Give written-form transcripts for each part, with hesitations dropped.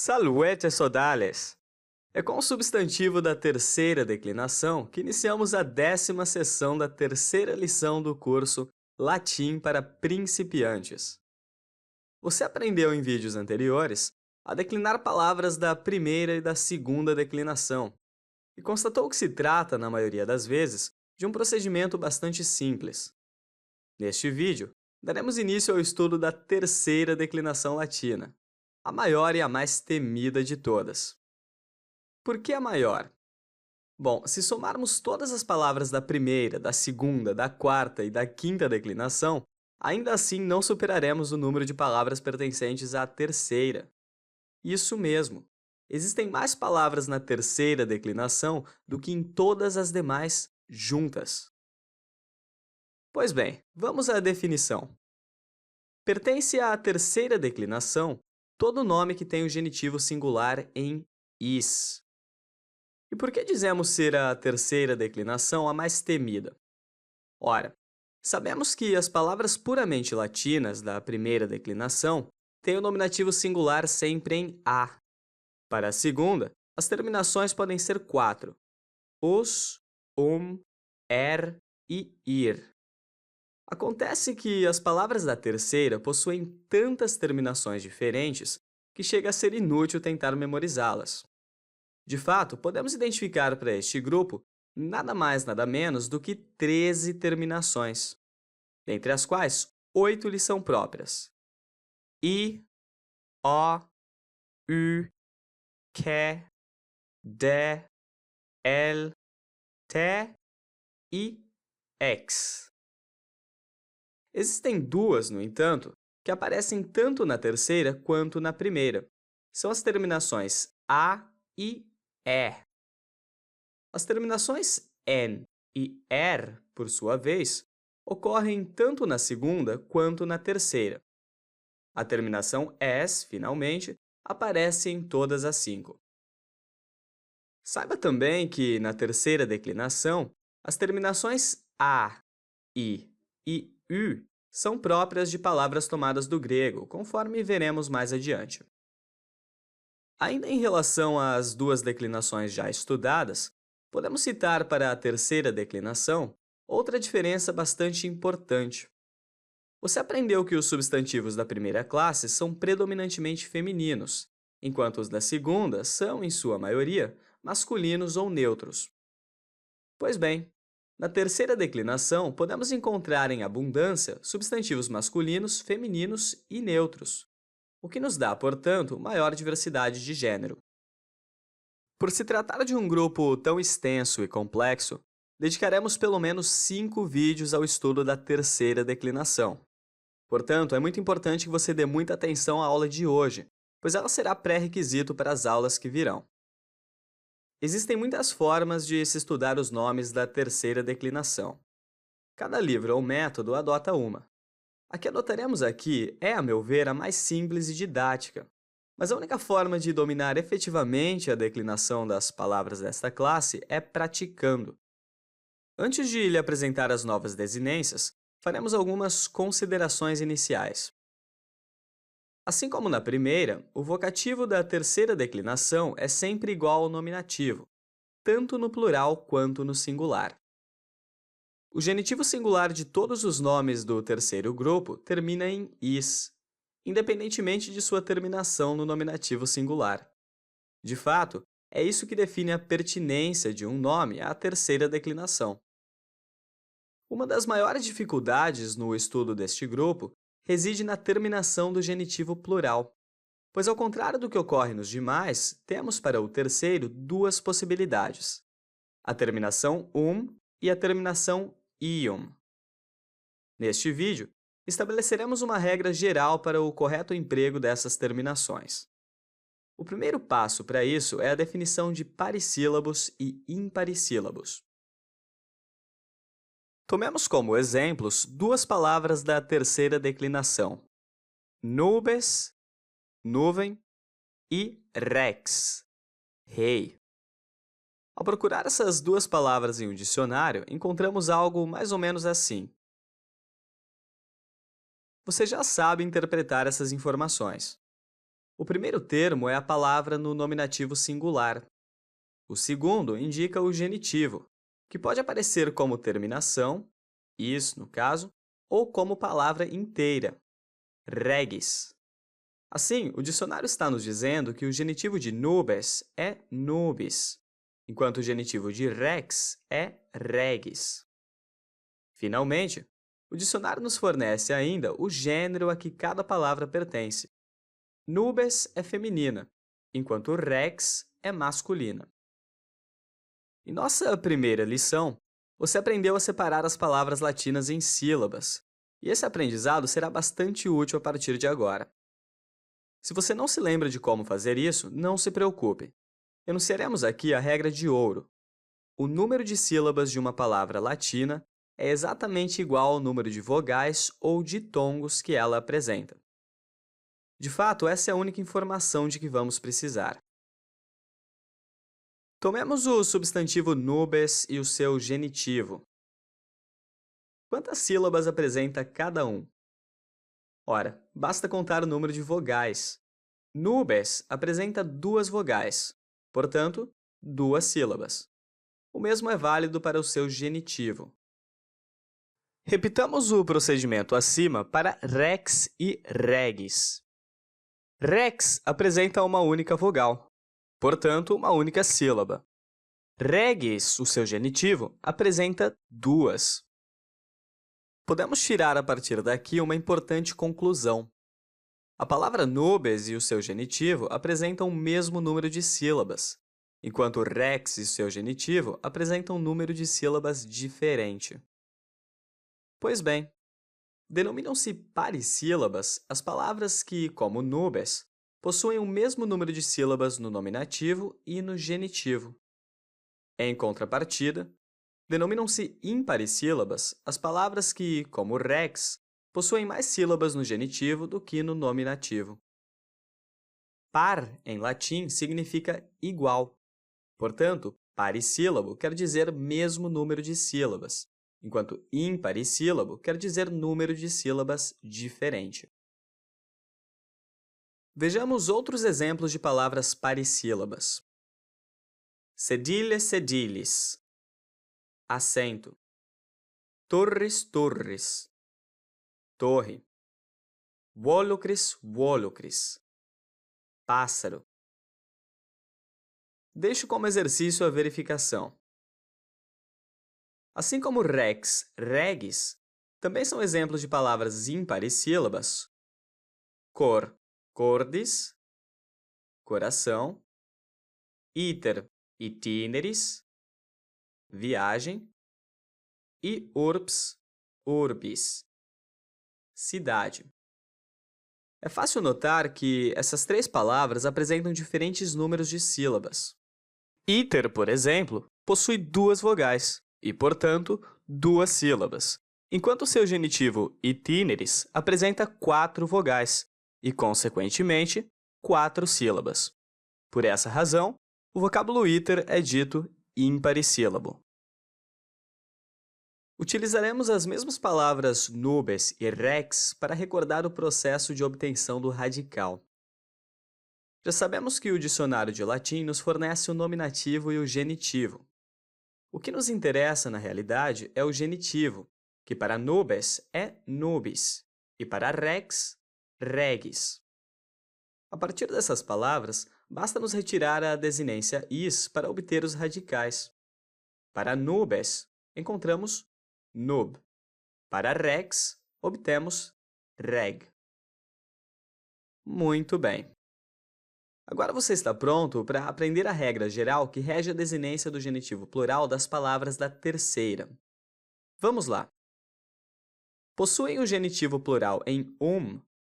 Salvete sodales. É com o substantivo da terceira declinação que iniciamos a 10ª sessão da terceira lição do curso Latim para Principiantes. Você aprendeu em vídeos anteriores a declinar palavras da primeira e da segunda declinação e constatou que se trata, na maioria das vezes, de um procedimento bastante simples. Neste vídeo, daremos início ao estudo da terceira declinação latina, a maior e a mais temida de todas. Por que a maior? Bom, se somarmos todas as palavras da primeira, da segunda, da quarta e da quinta declinação, ainda assim não superaremos o número de palavras pertencentes à terceira. Isso mesmo, existem mais palavras na terceira declinação do que em todas as demais juntas. Pois bem, vamos à definição. Pertence à terceira declinação todo nome que tem o genitivo singular em is. E por que dizemos ser a terceira declinação a mais temida? Ora, sabemos que as palavras puramente latinas da primeira declinação têm o nominativo singular sempre em a. Para a segunda, as terminações podem ser 4: os, er e ir. Acontece que as palavras da terceira possuem tantas terminações diferentes que chega a ser inútil tentar memorizá-las. De fato, podemos identificar para este grupo nada mais nada menos do que 13 terminações, dentre as quais 8 lhes são próprias: i, o, u, que, de, el, te e ex. Existem duas, no entanto, que aparecem tanto na terceira quanto na primeira. São as terminações a e é. As terminações en e er, por sua vez, ocorrem tanto na segunda quanto na terceira. A terminação es, finalmente, aparece em todas as 5. Saiba também que, na terceira declinação, as terminações a, i e u são próprias de palavras tomadas do grego, conforme veremos mais adiante. Ainda em relação às duas declinações já estudadas, podemos citar para a terceira declinação outra diferença bastante importante. Você aprendeu que os substantivos da primeira classe são predominantemente femininos, enquanto os da segunda são, em sua maioria, masculinos ou neutros. Pois bem, na terceira declinação, podemos encontrar em abundância substantivos masculinos, femininos e neutros, o que nos dá, portanto, maior diversidade de gênero. Por se tratar de um grupo tão extenso e complexo, dedicaremos pelo menos 5 vídeos ao estudo da terceira declinação. Portanto, é muito importante que você dê muita atenção à aula de hoje, pois ela será pré-requisito para as aulas que virão. Existem muitas formas de se estudar os nomes da terceira declinação. Cada livro ou método adota uma. A que adotaremos aqui é, a meu ver, a mais simples e didática, mas a única forma de dominar efetivamente a declinação das palavras desta classe é praticando. Antes de lhe apresentar as novas desinências, faremos algumas considerações iniciais. Assim como na primeira, o vocativo da terceira declinação é sempre igual ao nominativo, tanto no plural quanto no singular. O genitivo singular de todos os nomes do terceiro grupo termina em is, independentemente de sua terminação no nominativo singular. De fato, é isso que define a pertinência de um nome à terceira declinação. Uma das maiores dificuldades no estudo deste grupo reside na terminação do genitivo plural, pois, ao contrário do que ocorre nos demais, temos para o terceiro duas possibilidades: a terminação e a terminação ium. Neste vídeo, estabeleceremos uma regra geral para o correto emprego dessas terminações. O primeiro passo para isso é a definição de parissílabos e imparissílabos. Tomemos como exemplos duas palavras da terceira declinação: nubes, nuvem, e rex, rei. Ao procurar essas duas palavras em um dicionário, encontramos algo mais ou menos assim. Você já sabe interpretar essas informações. O primeiro termo é a palavra no nominativo singular. O segundo indica o genitivo, que pode aparecer como terminação, is no caso, ou como palavra inteira, regis. Assim, o dicionário está nos dizendo que o genitivo de nubes é nubis, enquanto o genitivo de rex é regis. Finalmente, o dicionário nos fornece ainda o gênero a que cada palavra pertence. Nubes é feminina, enquanto rex é masculina. Em nossa primeira lição, você aprendeu a separar as palavras latinas em sílabas, e esse aprendizado será bastante útil a partir de agora. Se você não se lembra de como fazer isso, não se preocupe. Enunciaremos aqui a regra de ouro. O número de sílabas de uma palavra latina é exatamente igual ao número de vogais ou ditongos que ela apresenta. De fato, essa é a única informação de que vamos precisar. Tomemos o substantivo nubes e o seu genitivo. Quantas sílabas apresenta cada um? Ora, basta contar o número de vogais. Nubes apresenta 2 vogais, portanto, 2 sílabas. O mesmo é válido para o seu genitivo. Repitamos o procedimento acima para rex e regis. Rex apresenta uma única vogal, portanto, uma única sílaba. Regis, o seu genitivo, apresenta 2. Podemos tirar a partir daqui uma importante conclusão. A palavra nubes e o seu genitivo apresentam o mesmo número de sílabas, enquanto rex e seu genitivo apresentam um número de sílabas diferente. Pois bem, denominam-se parissílabas as palavras que, como nubes, possuem o mesmo número de sílabas no nominativo e no genitivo. Em contrapartida, denominam-se imparissílabas as palavras que, como rex, possuem mais sílabas no genitivo do que no nominativo. Par, em latim, significa igual. Portanto, parissílabo quer dizer mesmo número de sílabas, enquanto imparissílabo quer dizer número de sílabas diferente. Vejamos outros exemplos de palavras parissílabas. Cedille, cedilles. Assento. Torres, torres. Torre. Volocris, volocris. Pássaro. Deixo como exercício a verificação. Assim como rex, regis, também são exemplos de palavras imparissílabas. Cor, cordis. Coração. Iter, itineris. Viagem. E urbs, urbis. Cidade. É fácil notar que essas 3 palavras apresentam diferentes números de sílabas. Iter, por exemplo, possui 2 vogais e, portanto, 2 sílabas, enquanto seu genitivo itineris apresenta 4 vogais e, consequentemente, 4 sílabas. Por essa razão, o vocábulo iter é dito imparissílabo. Utilizaremos as mesmas palavras nubes e rex para recordar o processo de obtenção do radical. Já sabemos que o dicionário de latim nos fornece o nominativo e o genitivo. O que nos interessa, na realidade, é o genitivo, que para nubes é nubis e para rex, regis. A partir dessas palavras, basta nos retirar a desinência is para obter os radicais. Para nubes, encontramos nub. Para rex, obtemos reg. Muito bem. Agora você está pronto para aprender a regra geral que rege a desinência do genitivo plural das palavras da terceira. Vamos lá. Possuem o genitivo plural em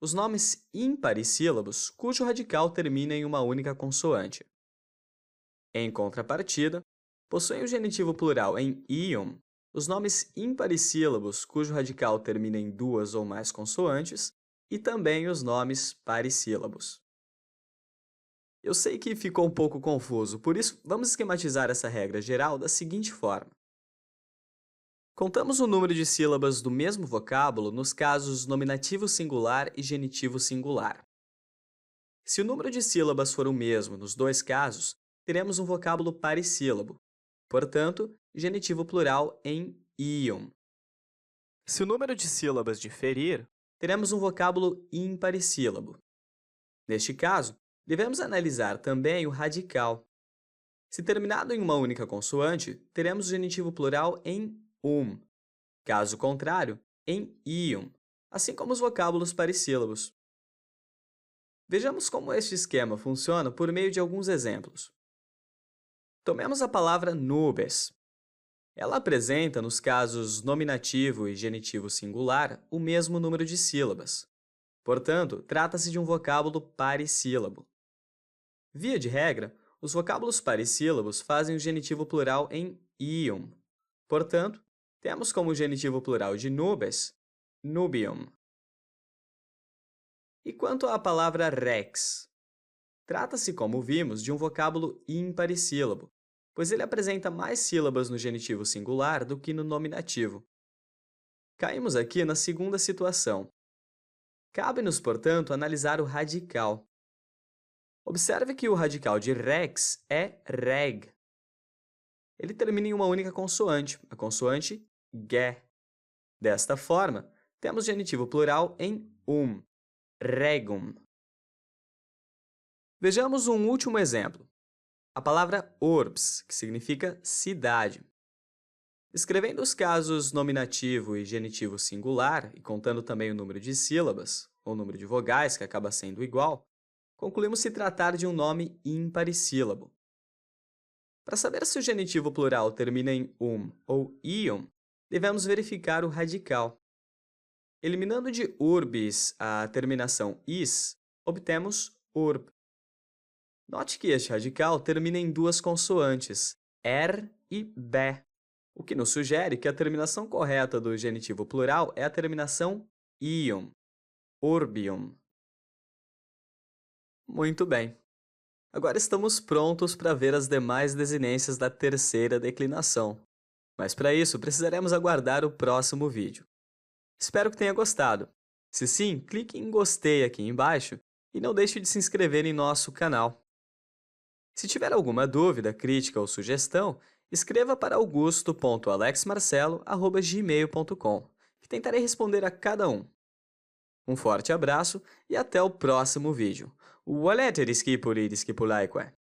os nomes imparissílabos cujo radical termina em uma única consoante. Em contrapartida, possuem o genitivo plural em ium os nomes imparissílabos cujo radical termina em 2 ou mais consoantes e também os nomes parissílabos. Eu sei que ficou um pouco confuso, por isso vamos esquematizar essa regra geral da seguinte forma. Contamos o número de sílabas do mesmo vocábulo nos casos nominativo singular e genitivo singular. Se o número de sílabas for o mesmo nos dois casos, teremos um vocábulo parissílabo, portanto, genitivo plural em iam. Se o número de sílabas diferir, teremos um vocábulo imparissílabo. Neste caso, devemos analisar também o radical. Se terminado em uma única consoante, teremos o genitivo plural em caso contrário, em iam, assim como os vocábulos parissílabos. Vejamos como este esquema funciona por meio de alguns exemplos. Tomemos a palavra nubes. Ela apresenta, nos casos nominativo e genitivo singular, o mesmo número de sílabas. Portanto, trata-se de um vocábulo parissílabo. Via de regra, os vocábulos parissílabos fazem o genitivo plural em iam. Portanto, temos como genitivo plural de nubes, nubium. E quanto à palavra rex? Trata-se, como vimos, de um vocábulo imparissílabo, pois ele apresenta mais sílabas no genitivo singular do que no nominativo. Caímos aqui na segunda situação. Cabe-nos, portanto, analisar o radical. Observe que o radical de rex é reg. Ele termina em uma única consoante, a consoante G. Desta forma, temos genitivo plural em regum. Vejamos um último exemplo. A palavra urbs, que significa cidade. Escrevendo os casos nominativo e genitivo singular, e contando também o número de sílabas, ou número de vogais, que acaba sendo igual, concluímos se tratar de um nome imparissílabo. Para saber se o genitivo plural termina em ou iam, devemos verificar o radical. Eliminando de urbis a terminação is, obtemos urb. Note que este radical termina em duas consoantes, e b, o que nos sugere que a terminação correta do genitivo plural é a terminação ium, urbium. Muito bem. Agora estamos prontos para ver as demais desinências da terceira declinação. Mas para isso, precisaremos aguardar o próximo vídeo. Espero que tenha gostado. Se sim, clique em gostei aqui embaixo e não deixe de se inscrever em nosso canal. Se tiver alguma dúvida, crítica ou sugestão, escreva para augusto.alexmarcelo@gmail.com, que tentarei responder a cada um. Um forte abraço e até o próximo vídeo. Walter Skipuri Skipulaikwe.